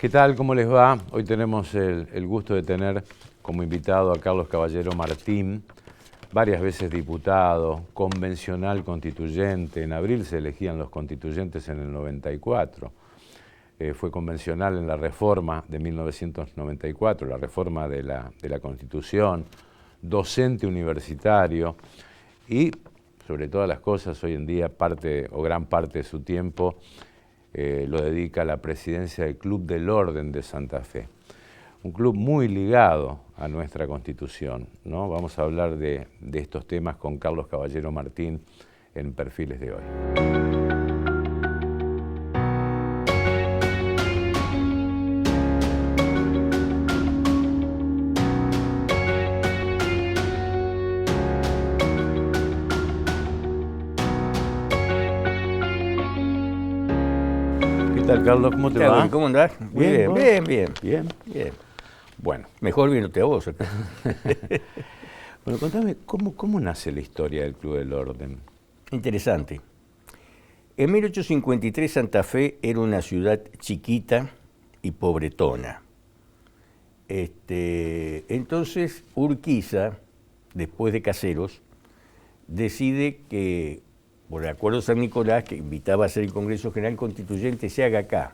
¿Qué tal? ¿Cómo les va? Hoy tenemos el gusto de tener como invitado a Carlos Caballero Martín, varias veces diputado, convencional constituyente. En abril se elegían los constituyentes en el 94. Fue convencional en la reforma de 1994, la reforma de la Constitución, docente universitario y, sobre todas las cosas, hoy en día parte o gran parte de su tiempo lo dedica a la presidencia del Club del Orden de Santa Fe. Un club muy ligado a nuestra Constitución, ¿no? Vamos a hablar de estos temas con Carlos Caballero Martín en Perfiles de hoy. ¿Qué tal, Carlos? ¿Cómo te va? ¿Cómo andás? Bien, Bien. Bueno, Mejor viéndote a vos acá. bueno, contame, ¿cómo nace la historia del Club del Orden? Interesante. En 1853 Santa Fe era una ciudad chiquita y pobretona. Entonces Urquiza, después de Caseros, decide que, por el acuerdo de San Nicolás, que invitaba a hacer el Congreso General Constituyente, se haga acá.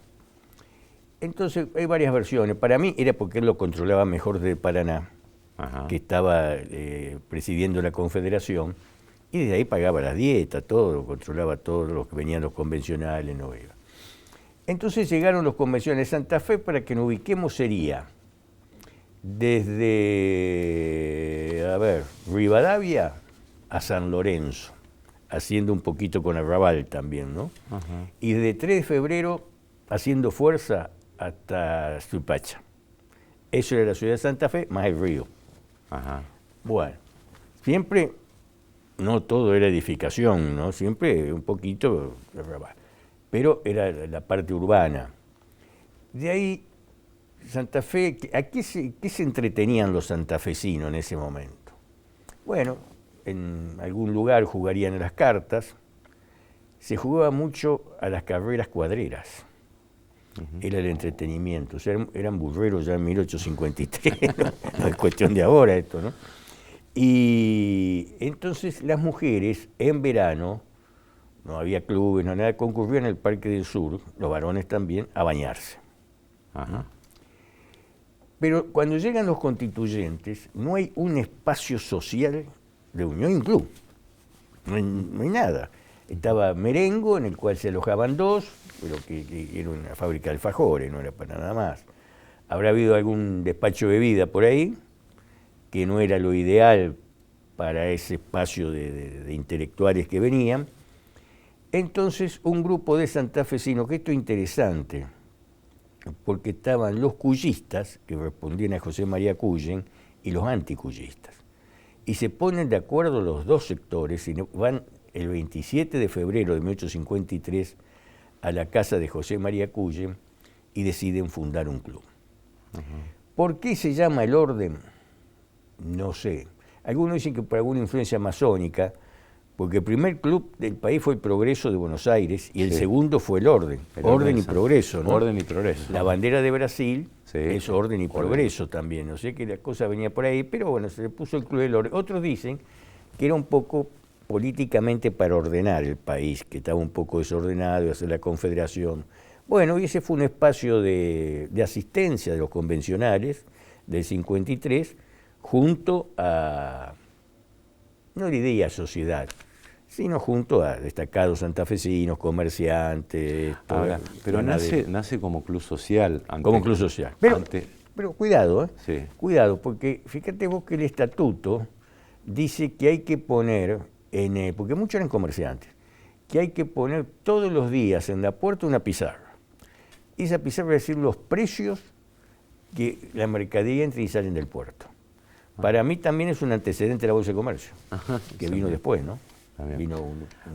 Entonces hay varias versiones. Para mí era porque él lo controlaba mejor de Paraná, que estaba presidiendo la Confederación, y desde ahí pagaba la dieta, todo, controlaba todos los que venían los convencionales, no iba. Entonces llegaron los convencionales de Santa Fe, para que nos ubiquemos sería desde, Rivadavia a San Lorenzo, haciendo un poquito con Arrabal también, ¿no? Y desde 3 de febrero haciendo fuerza hasta Suipacha. Eso era la ciudad de Santa Fe, más el río. Bueno, siempre, no todo era edificación, ¿no? Siempre un poquito de Arrabal, pero era la parte urbana. De ahí, Santa Fe, ¿qué se entretenían los santafesinos en ese momento? Bueno, en algún lugar jugarían a las cartas, se jugaba mucho a las carreras cuadreras, era el entretenimiento, o sea, eran burreros ya en 1853, no es cuestión de ahora esto, ¿no? Y entonces las mujeres en verano, no había clubes, no nada, concurrían al Parque del Sur, los varones también, a bañarse. Pero cuando llegan los constituyentes, no hay un espacio social de unión, un club, no hay nada. Estaba Merengo, en el cual se alojaban dos, pero que era una fábrica de alfajores, no era para nada más. Habrá habido algún despacho de bebida por ahí, que no era lo ideal para ese espacio de intelectuales que venían. Entonces, un grupo de santafesinos, que esto es interesante, porque estaban los cuyistas, que respondían a José María Cuyen, y los anticuyistas. Y se ponen de acuerdo los dos sectores y van el 27 de febrero de 1853 a la casa de José María Cuyen y deciden fundar un club. ¿Por qué se llama el orden? No sé. Algunos dicen que por alguna influencia masónica, porque el primer club del país fue el Progreso de Buenos Aires y el segundo fue el Orden. Orden y Progreso, ¿no? Orden y Progreso. La bandera de Brasil es Orden y Progreso también. No sé que la cosa venía por ahí, pero bueno, se le puso el Club del Orden. Otros dicen que era un poco políticamente para ordenar el país, que estaba un poco desordenado y hacer la confederación. Bueno, y ese fue un espacio de asistencia de los convencionales del 53, junto a, no diría sociedad, sino junto a destacados santafesinos, comerciantes. Ahora, pero nace como club social. Como club social. Pero cuidado, cuidado, porque fíjate vos que el estatuto dice que hay que poner, porque muchos eran comerciantes, que hay que poner todos los días en la puerta una pizarra. Y esa pizarra va a decir los precios que la mercadería entra y salen del puerto. Para mí también es un antecedente de la Bolsa de Comercio, que vino después, ¿no?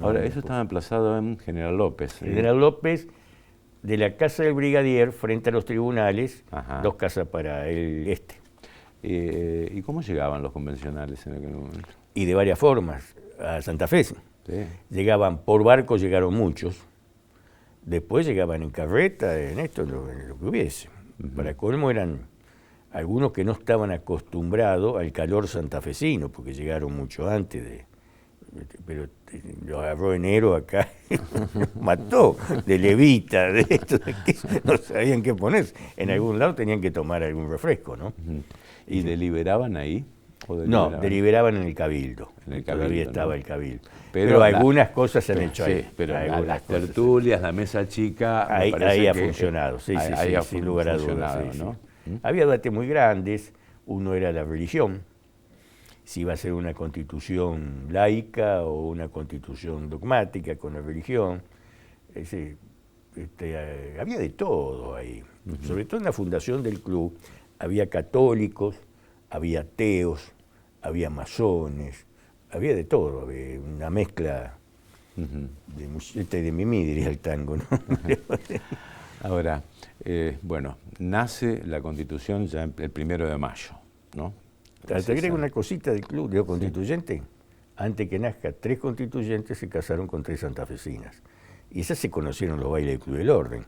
Ahora, eso estaba emplazado en General López. General López, de la Casa del Brigadier, frente a los tribunales, 2 casas para el este. ¿Y cómo llegaban los convencionales en aquel momento? Y de varias formas, a Santa Fe. Llegaban por barco, llegaron muchos. Después llegaban en carreta, en esto, en lo que hubiese. Para colmo eran algunos que no estaban acostumbrados al calor santafesino, porque llegaron mucho antes pero lo agarró enero acá, mató de levita, de esto, de que no sabían qué ponerse. En algún lado tenían que tomar algún refresco, ¿no? ¿Y deliberaban ahí? No, deliberaban en el Cabildo. En el Todavía Cabildo, estaba ¿no? el Cabildo. Pero algunas cosas se han hecho sí, ahí. pero Algunas las cosas tertulias, la mesa chica, me ahí parece ha que funcionado, sí, ahí ha sin lugar a dudas. funcionado, Sí, ¿no? sí. Había debates muy grandes. Uno era la religión, si iba a ser una constitución laica o una constitución dogmática con la religión. Había de todo ahí. Sobre todo en la fundación del club había católicos, había ateos, había masones, había de todo, había una mezcla de Musetta y de Mimí, diría el tango, ¿no? Ahora, bueno, nace la Constitución ya el 1 de mayo, ¿no? Te agrego una cosita del club, digo, constituyente. Antes que nazca, 3 constituyentes se casaron con 3 santafesinas. Y esas se conocieron los bailes del Club del Orden.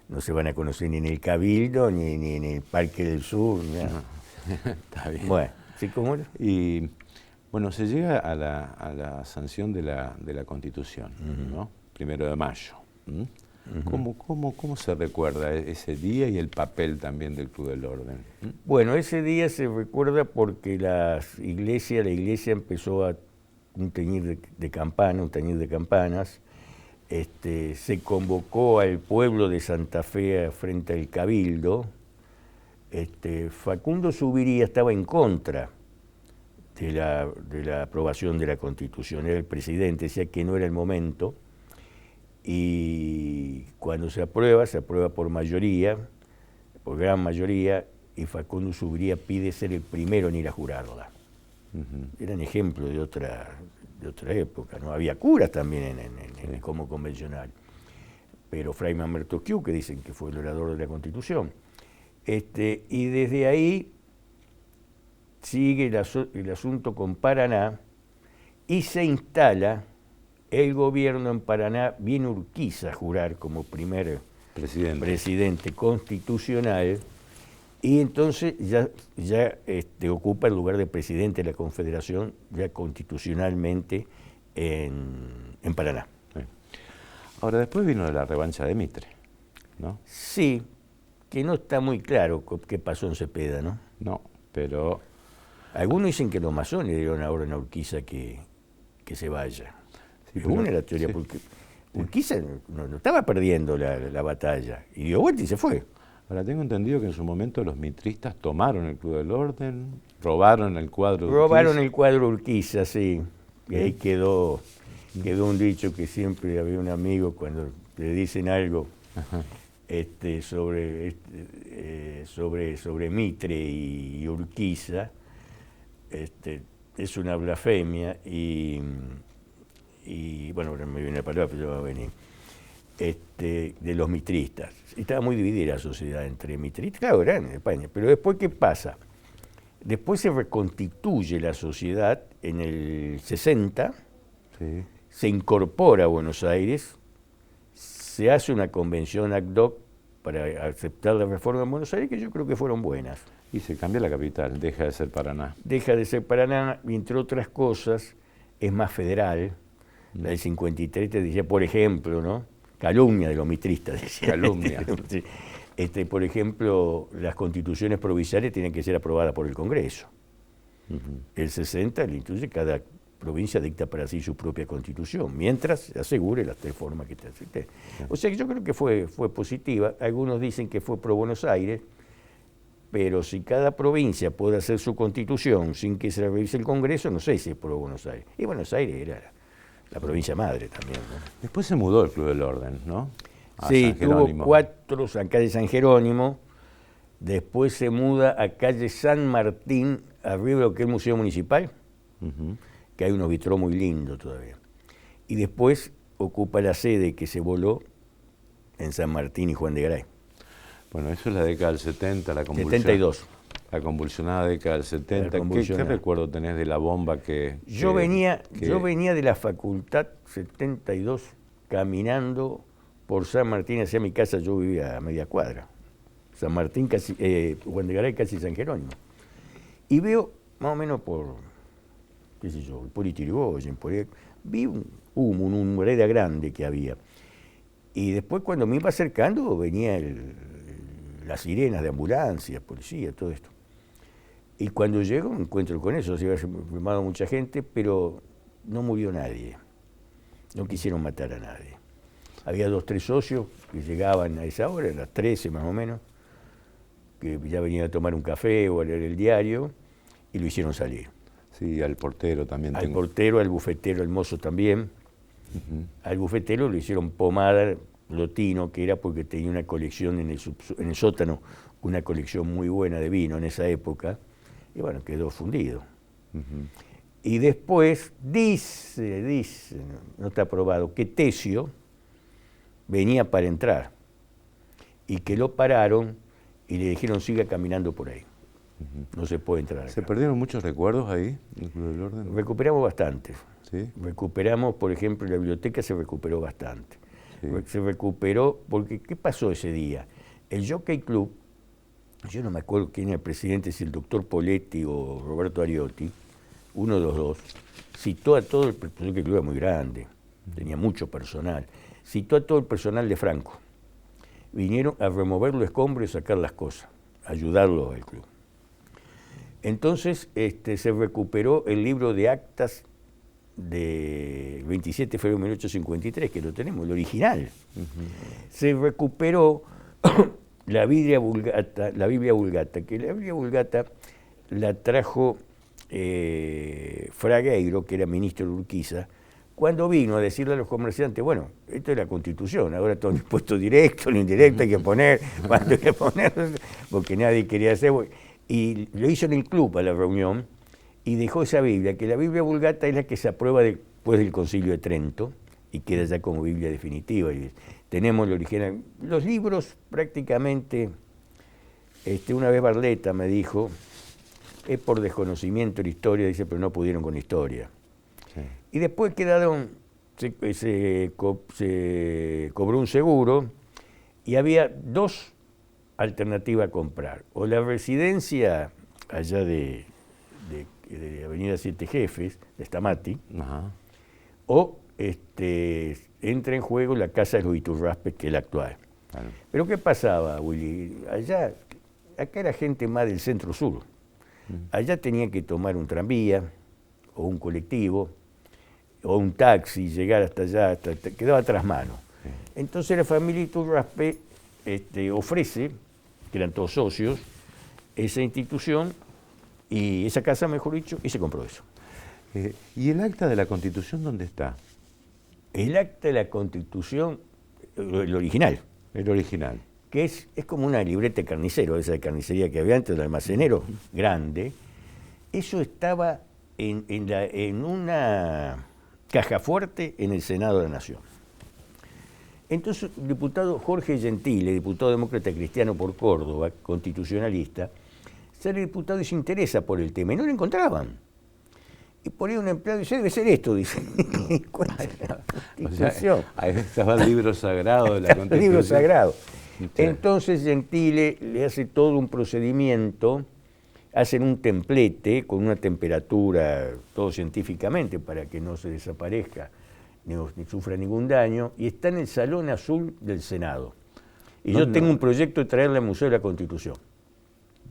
No se van a conocer ni en el Cabildo, ni en el Parque del Sur. Está bien. Bueno, ¿sí cómo era? Y bueno, se llega a la sanción de la Constitución, ¿no? 1 de mayo. ¿Cómo se recuerda ese día y el papel también del Club del Orden? Bueno, ese día se recuerda porque la iglesia empezó a un tañir de campanas. Se convocó al pueblo de Santa Fe frente al Cabildo. Facundo Zuviría estaba en contra de la aprobación de la Constitución, era el presidente, decía que no era el momento, y cuando se aprueba por mayoría, por gran mayoría, y Facundo Zuviría pide ser el primero en ir a jurarla. Eran ejemplos de otra época, ¿no? Había curas también en el como convencional, pero Fray Mamerto Chiu, que dicen que fue el orador de la Constitución. Y desde ahí sigue el asunto con Paraná y se instala el gobierno en Paraná. Viene Urquiza a jurar como primer presidente constitucional, y entonces ya ocupa el lugar de presidente de la Confederación ya constitucionalmente en Paraná. Sí. Ahora, después vino la revancha de Mitre, ¿no? Sí, que no está muy claro qué pasó en Cepeda, ¿no? No, pero... Algunos dicen que los masones le dieron orden a Urquiza que se vaya. Sí, es una la teoría, porque Urquiza no estaba perdiendo la batalla, y dio vuelta y se fue. Ahora, tengo entendido que en su momento los mitristas tomaron el Club del Orden, robaron el cuadro de Robaron el cuadro Urquiza, sí. Y ahí quedó un dicho que siempre había un amigo cuando le dicen algo sobre Mitre y Urquiza, es una blasfemia y bueno, ahora me viene la palabra, pero ya va a venir. De los mitristas. Estaba muy dividida la sociedad entre mitristas, claro, eran en España, pero después, ¿qué pasa? Después se reconstituye la sociedad en el 60, sí. Se incorpora a Buenos Aires, se hace una convención ad hoc para aceptar la reforma en Buenos Aires, que yo creo que fueron buenas. Y se cambia la capital, deja de ser Paraná. Deja de ser Paraná, y entre otras cosas, es más federal. La del 53 te decía, por ejemplo, ¿no? Calumnia de los mitristas, decía. Calumnia. Por ejemplo, las constituciones provinciales tienen que ser aprobadas por el Congreso. El 60, entonces cada provincia dicta para sí su propia constitución, mientras asegure las 3 formas que te acepté. O sea que yo creo que fue positiva. Algunos dicen que fue pro Buenos Aires, pero si cada provincia puede hacer su constitución sin que se la revise el Congreso, no sé si es pro Buenos Aires. Y Buenos Aires era la provincia madre también, ¿no? Después se mudó el Club del Orden, ¿no? Sí, tuvo 4 a calle San Jerónimo, después se muda a calle San Martín, arriba de lo que es el Museo Municipal, que hay unos vitrós muy lindos todavía. Y después ocupa la sede que se voló en San Martín y Juan de Garay. Bueno, eso es la década del 70, la convulsión. 72. La convulsionada década del 70. ¿Qué recuerdo tenés de la bomba que...? Yo venía de la facultad 72 caminando por San Martín hacia mi casa. Yo vivía a media cuadra. San Martín, Juan de Garay, casi San Jerónimo. Y veo, más o menos por, qué sé yo, por Irigoyen, por ahí, vi un humo, una humedad grande que había. Y después cuando me iba acercando venía las sirenas de ambulancia, policía, todo esto. Y cuando llego me encuentro con eso, se había filmado mucha gente, pero no murió nadie. No quisieron matar a nadie. Había 2 o 3 socios que llegaban a esa hora, a las 13 más o menos, que ya venían a tomar un café o a leer el diario, y lo hicieron salir. Sí, al portero también. Al portero, al bufetero, al mozo también. Al bufetero lo hicieron pomada Lotino, que era porque tenía una colección en el sótano, una colección muy buena de vino en esa época, y bueno, quedó fundido. Y después dice, no está probado, que Tesio venía para entrar y que lo pararon y le dijeron siga caminando por ahí. No se puede entrar acá. ¿Se perdieron muchos recuerdos ahí, en el Club del Orden? Recuperamos bastantes. ¿Sí? Recuperamos, por ejemplo, la biblioteca se recuperó bastante. Sí. Se recuperó, porque ¿qué pasó ese día? El Jockey Club, yo no me acuerdo quién era el presidente, si el doctor Poletti o Roberto Ariotti, uno de los dos, citó a todo el Jockey Club, era muy grande, tenía mucho personal, citó a todo el personal de Franco. Vinieron a remover los escombros y sacar las cosas, ayudarlo al club. Entonces se recuperó el libro de actas de 27 de febrero de 1853, que lo tenemos, el original. Se recuperó la Biblia Vulgata, que la Biblia Vulgata la trajo Fragueiro, que era ministro de Urquiza, cuando vino a decirle a los comerciantes, bueno, esto es la Constitución, ahora todo el impuesto directo, lo indirecto hay que poner, cuánto hay que poner, porque nadie quería hacer. Y lo hizo en el club a la reunión y dejó esa Biblia, que la Biblia Vulgata es la que se aprueba después del Concilio de Trento y queda ya como Biblia definitiva. Y tenemos el original. Los libros prácticamente, una vez Barletta me dijo, es por desconocimiento de la historia, dice, pero no pudieron con la historia. Sí. Y después quedaron, se cobró un seguro y había 2 alternativas a comprar. O la residencia allá de Avenida Siete Jefes, de Stamati, o entra en juego la casa de los Iturraspe, que es la actual. Claro. Pero ¿qué pasaba, Willy? Acá era gente más del centro-sur. Allá tenía que tomar un tranvía, o un colectivo, o un taxi, llegar hasta allá, quedaba tras mano. Sí. Entonces la familia Iturraspe ofrece, que eran todos socios, esa institución y esa casa, mejor dicho, y se compró eso. ¿Y el acta de la Constitución dónde está? El acta de la Constitución, el original. El original. Que es como una libreta de carnicero, esa de carnicería que había antes, del almacenero grande. Eso estaba en una caja fuerte en el Senado de la Nación. Entonces, el diputado Jorge Gentile, diputado demócrata cristiano por Córdoba, constitucionalista, sale diputado y se interesa por el tema, y no lo encontraban. Y por ahí un empleado dice, debe ser esto, dice. O sea, ahí estaba el libro sagrado de la Constitución. El libro sagrado. Entonces Gentile le hace todo un procedimiento, hacen un templete con una temperatura, todo científicamente, para que no se desaparezca ni sufra ningún daño, y está en el Salón Azul del Senado. Y yo tengo un proyecto de traerle al Museo de la Constitución.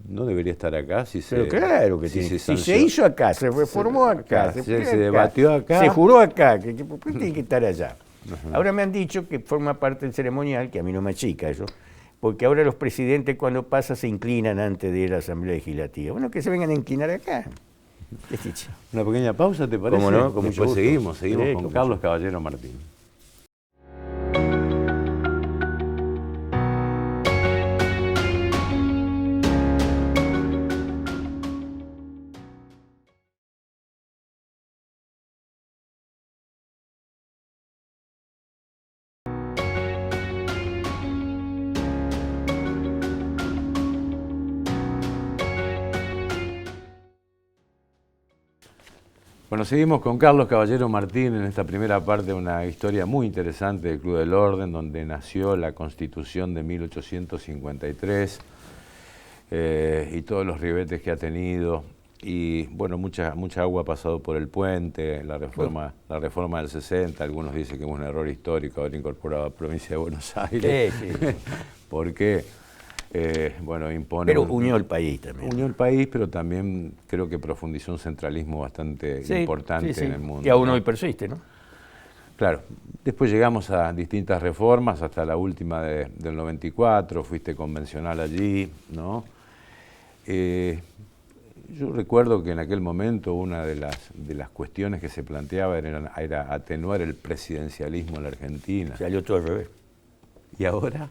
¿No debería estar acá? Pero claro que tiene. Si se hizo acá, se reformó acá, se debatió acá. Se juró acá, ¿por qué tiene que estar allá? Ahora me han dicho que forma parte del ceremonial, que a mí no me achica eso, porque ahora los presidentes cuando pasa se inclinan antes de ir a la Asamblea Legislativa. Bueno, que se vengan a inclinar acá. Una pequeña pausa, ¿te parece? ¿Cómo no? Con mucho gusto. Seguimos con Carlos Caballero Martín. Bueno, seguimos con Carlos Caballero Martín en esta primera parte de una historia muy interesante del Club del Orden, donde nació la Constitución de 1853, y todos los ribetes que ha tenido. Y bueno, mucha agua ha pasado por el puente, la reforma del 60, algunos dicen que es un error histórico haber incorporado a la provincia de Buenos Aires. Sí. Porque, bueno, impone... Pero unió el país también. Unió el país, pero también creo que profundizó un centralismo bastante importante en el mundo. Que aún hoy persiste, ¿no? Claro. Después llegamos a distintas reformas, hasta la última del 94, fuiste convencional allí, ¿no? Yo recuerdo que en aquel momento una de las cuestiones que se planteaba era atenuar el presidencialismo en la Argentina. Salió todo al revés. ¿Y ahora?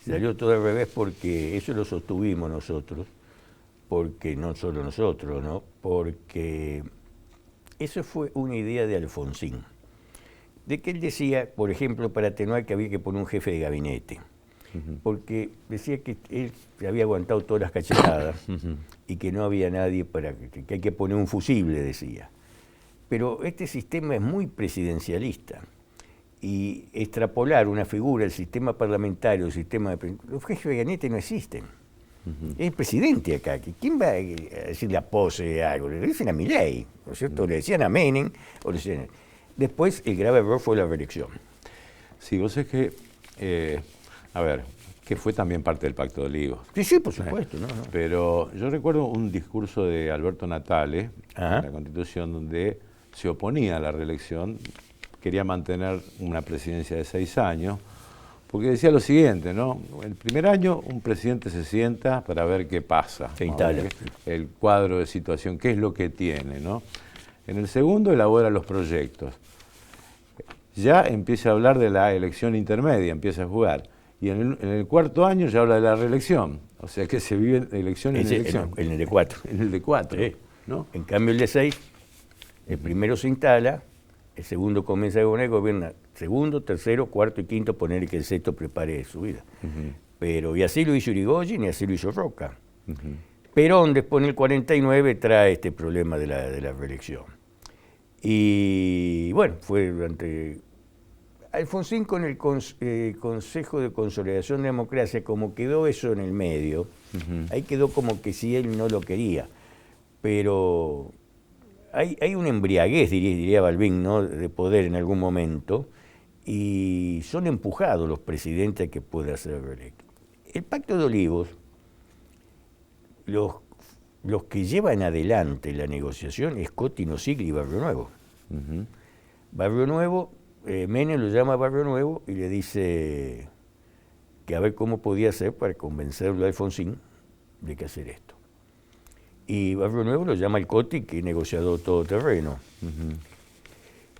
Salió todo al revés porque eso lo sostuvimos nosotros, porque no solo nosotros, ¿no? Porque eso fue una idea de Alfonsín, de que él decía, por ejemplo, para atenuar que había que poner un jefe de gabinete, porque decía que él se había aguantado todas las cachetadas y que no había nadie que hay que poner un fusible, decía. Pero este sistema es muy presidencialista y extrapolar una figura, el sistema parlamentario, el sistema de... Los jefes de gabinete no existen. Es el presidente acá. ¿Quién va a decir la pose de algo? Le dicen a Milei, ¿no es cierto? Le decían a Menem. O le decían... Después, el grave error fue la reelección. Sí, vos es que... a ver, que fue también parte del Pacto de Olivos. Sí, por supuesto. No. Pero yo recuerdo un discurso de Alberto Natale, en la Constitución, donde se oponía a la reelección, quería mantener una presidencia de 6 años, porque decía lo siguiente, ¿no? El primer año un presidente se sienta para ver qué pasa, se instala. El cuadro de situación, qué es lo que tiene, ¿no? En el segundo elabora los proyectos. Ya empieza a hablar de la elección intermedia, empieza a jugar. Y en el cuarto año ya habla de la reelección. O sea que se vive de elección en elección. En el de 4. En el de 4, sí. ¿no? En cambio el de 6, el primero se instala, el segundo comienza a gobernar, gobierna segundo, tercero, cuarto y quinto, ponerle que el sexto prepare su vida. Pero y así lo hizo Irigoyen y así lo hizo Roca. Perón después en el 49 trae este problema de la reelección. Y bueno, fue durante... Alfonsín con el Consejo de Consolidación de Democracia, como quedó eso en el medio, ahí quedó como que si él no lo quería. Pero hay una embriaguez, diría Balbín, ¿no?, de poder en algún momento, y son empujados los presidentes a que pueda ser reelecto. El Pacto de Olivos, los que llevan adelante la negociación es Cotino Sigli y Barrio Nuevo. Barrio Nuevo... Menem lo llama a Barrio Nuevo y le dice que a ver cómo podía hacer para convencerlo a Alfonsín de que hacer esto. Y Barrio Nuevo lo llama al Coti, que es negociador todoterreno.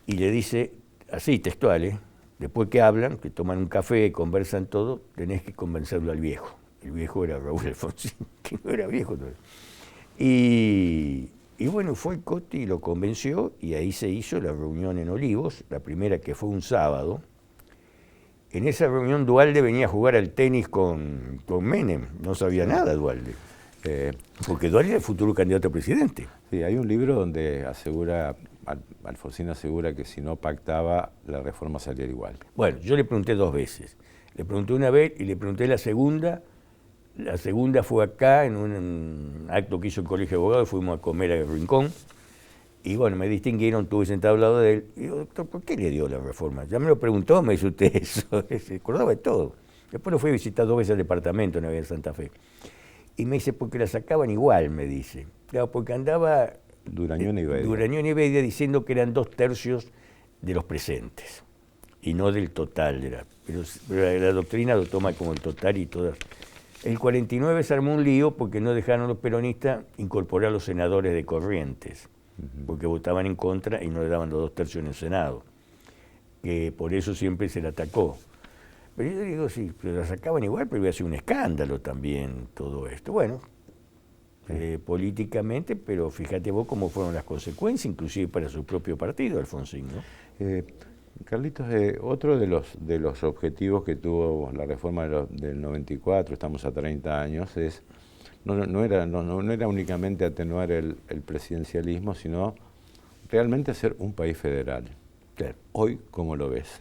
Y le dice, así textual, después que hablan, que toman un café, conversan todo, tenés que convencerlo al viejo. El viejo era Raúl Alfonsín, que no era viejo todavía. Y bueno, fue el Coti y lo convenció, y ahí se hizo la reunión en Olivos, la primera que fue un sábado. En esa reunión Duhalde venía a jugar al tenis con Menem, no sabía nada Duhalde, porque Duhalde era el futuro candidato a presidente. Sí, hay un libro donde Alfonsín asegura que si no pactaba, la reforma salía igual. Bueno, yo le pregunté 2 veces. Le pregunté una vez y le pregunté la segunda. La segunda fue acá, en un acto que hizo el Colegio de Abogados, fuimos a comer al Rincón, y bueno, me distinguieron, estuve sentado al lado de él, y digo, doctor, ¿por qué le dio la reforma? Ya me lo preguntó, me dice usted eso, se acordaba de todo. Después lo fui a visitar 2 veces al departamento en Santa Fe. Y me dice, porque la sacaban igual, me dice. Claro, porque andaba Durañón y Bedia diciendo que eran 2/3 de los presentes, y no del total, pero la doctrina lo toma como el total y todas... El 49 se armó un lío porque no dejaron los peronistas incorporar a los senadores de Corrientes, porque votaban en contra y no le daban los 2/3 en el Senado, que por eso siempre se le atacó. Pero yo digo, sí, pero la sacaban igual, pero iba a ser un escándalo también todo esto. Bueno, políticamente, pero fíjate vos cómo fueron las consecuencias, inclusive para su propio partido, Alfonsín, ¿no? Carlitos, otro de los objetivos que tuvo la reforma del 94, estamos a 30 años, no era únicamente atenuar el presidencialismo, sino realmente hacer un país federal. Claro. Hoy, ¿cómo lo ves?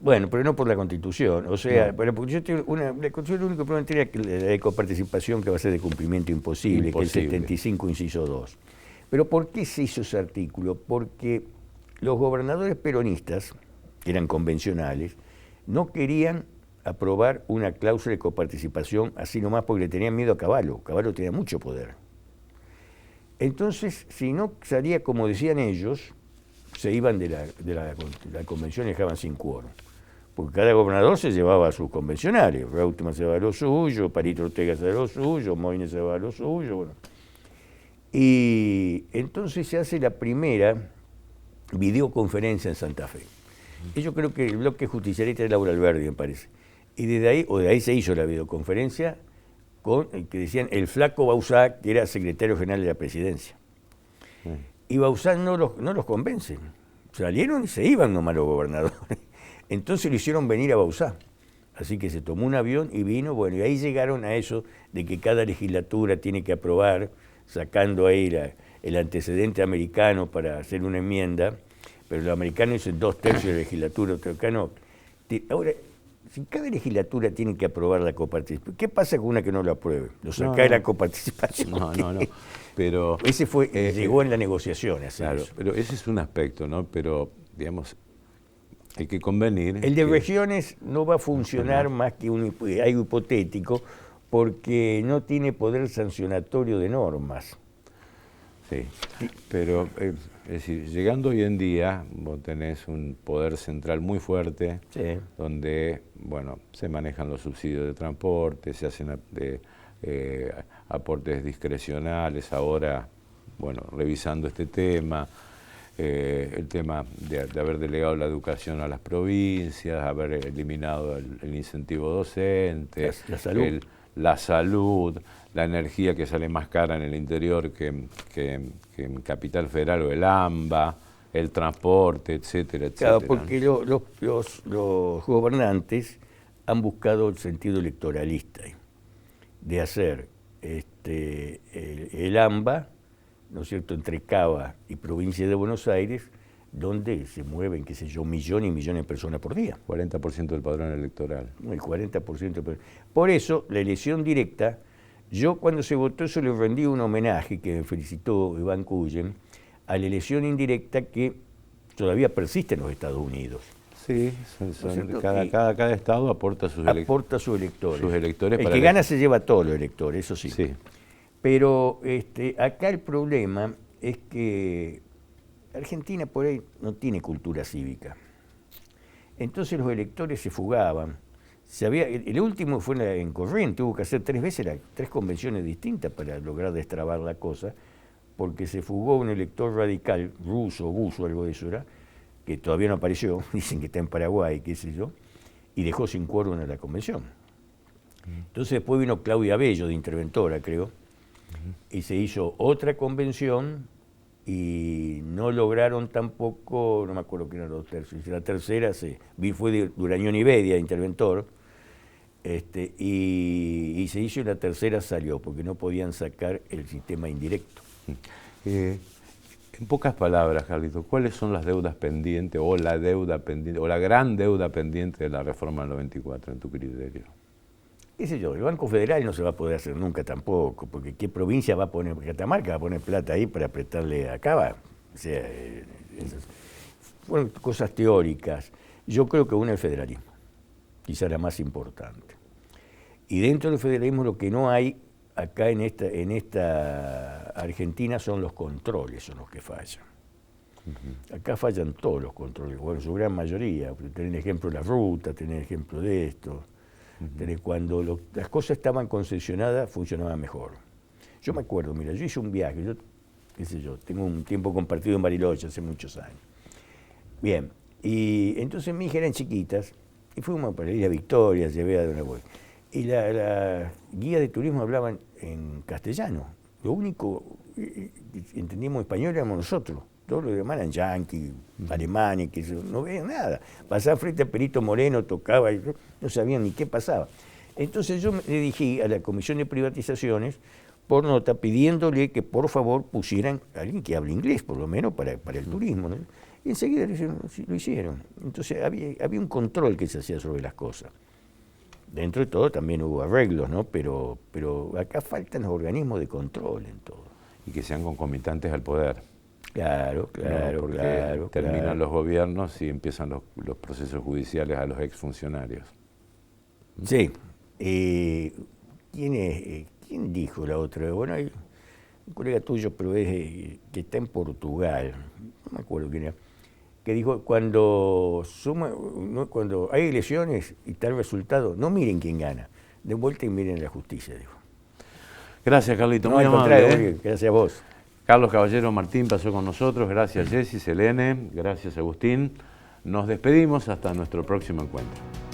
Bueno, pero no por la Constitución. O sea, No. pero porque la Constitución, el único problema tiene que la coparticipación, que va a ser de cumplimiento imposible, que es el 75, inciso 2. Pero ¿por qué se hizo ese artículo? Porque los gobernadores peronistas, que eran convencionales, no querían aprobar una cláusula de coparticipación así nomás porque le tenían miedo a Cavallo. Cavallo tenía mucho poder. Entonces, si no salía como decían ellos, se iban de la convención y dejaban sin quórum. Porque cada gobernador se llevaba a sus convencionales. Reutemann se llevaba lo suyo, Palito Ortega se llevaba lo suyo, Moines se llevaba lo suyo. Bueno. Y entonces se hace la primera videoconferencia en Santa Fe. Y yo creo que el bloque justicialista de Laura Alberdi, me parece. Y desde ahí se hizo la videoconferencia con el que decían el flaco Bauzá, que era secretario general de la presidencia. Y Bauzá no los convence. Salieron y se iban nomás los gobernadores. Entonces lo hicieron venir a Bauzá. Así que se tomó un avión y vino, bueno, y ahí llegaron a eso de que cada legislatura tiene que aprobar, sacando ahí el antecedente americano para hacer una enmienda, pero los americanos dicen 2/3 de la legislatura, acá no. Ahora, si cada legislatura tiene que aprobar la coparticipación, ¿qué pasa con una que no la apruebe? Lo saca de la coparticipación. No. Pero ese fue, llegó en la negociación. Claro, pero ese es un aspecto, ¿no? Pero, digamos, hay que convenir. El de regiones no va a funcionar más que algo hipotético, porque no tiene poder sancionatorio de normas. Sí, pero es decir, llegando hoy en día, vos tenés un poder central muy fuerte, Sí. donde, bueno, se manejan los subsidios de transporte, se hacen aportes discrecionales, ahora, bueno, revisando este tema, el tema de haber delegado la educación a las provincias, haber eliminado el incentivo docente, la salud, la energía que sale más cara en el interior que en Capital Federal o el AMBA, el transporte, etcétera, etcétera. Claro, porque los gobernantes han buscado el sentido electoralista de hacer el AMBA, ¿no es cierto?, entre Cava y provincia de Buenos Aires, donde se mueven, qué sé yo, millones y millones de personas por día. 40% del padrón electoral. El 40%. Por eso, la elección directa, yo cuando se votó eso le rendí un homenaje que me felicitó Iván Cullen a la elección indirecta que todavía persiste en los Estados Unidos. Sí, cada estado aporta sus electores. Sus electores. El que gana se lleva a todos los electores, eso sí. Sí. Pero acá el problema es que Argentina por ahí no tiene cultura cívica. Entonces los electores se fugaban. El último fue en Corrientes, hubo que hacer 3 veces, 3 convenciones distintas para lograr destrabar la cosa, porque se fugó un elector radical, ruso, buzo, algo de eso era, que todavía no apareció, dicen que está en Paraguay, qué sé yo, y dejó sin quórum a la convención. Entonces después vino Claudia Bello, de interventora, creo, y se hizo otra convención y no lograron tampoco, no me acuerdo qué eran los tercios, la tercera fue de Durañón y Bedia, interventor, y se hizo y la tercera salió, porque no podían sacar el sistema indirecto. En pocas palabras, Carlito, ¿cuáles son las deudas pendientes o la deuda pendiente o la gran deuda pendiente de la reforma del 94 en tu criterio? Qué sé yo, el Banco Federal no se va a poder hacer nunca tampoco, porque ¿qué provincia va a poner? Catamarca va a poner plata ahí para prestarle a Cava. O sea, esas fueron cosas teóricas. Yo creo que una es el federalismo, quizá la más importante. Y dentro del federalismo lo que no hay acá en esta Argentina son los controles, son los que fallan. Acá fallan todos los controles, bueno, su gran mayoría. Tener ejemplo de la ruta, tener ejemplo de esto. Cuando las cosas estaban concesionadas, funcionaban mejor. Yo me acuerdo, mira, yo hice un viaje, qué sé yo, tengo un tiempo compartido en Bariloche hace muchos años. Bien, y entonces mis hijas eran chiquitas, y fuimos para ir a Victoria, llevé a Don Abuelo. Y la guía de turismo hablaba en castellano. Lo único que entendíamos español éramos nosotros. Todos los demás eran yanquis, alemanes, que no veían nada. Pasaba frente a Perito Moreno, tocaba, y no sabían ni qué pasaba. Entonces yo le dije a la Comisión de Privatizaciones, por nota pidiéndole que por favor pusieran a alguien que hable inglés, por lo menos para el turismo, ¿no? Y enseguida lo hicieron. Entonces había un control que se hacía sobre las cosas. Dentro de todo también hubo arreglos, ¿no? Pero acá faltan los organismos de control en todo. Y que sean concomitantes al poder. Claro, ¿No? Porque terminan los gobiernos y empiezan los procesos judiciales a los exfuncionarios. Sí. ¿Quién dijo la otra? Bueno, hay un colega tuyo, pero que está en Portugal, no me acuerdo quién era, que dijo, cuando hay elecciones y tal resultado, no miren quién gana, de vuelta y miren la justicia, dijo. Gracias, Carlito, No, muy al amable. contrario, gracias a vos. Carlos Caballero Martín pasó con nosotros, gracias Jessy, Selene, gracias Agustín. Nos despedimos hasta nuestro próximo encuentro.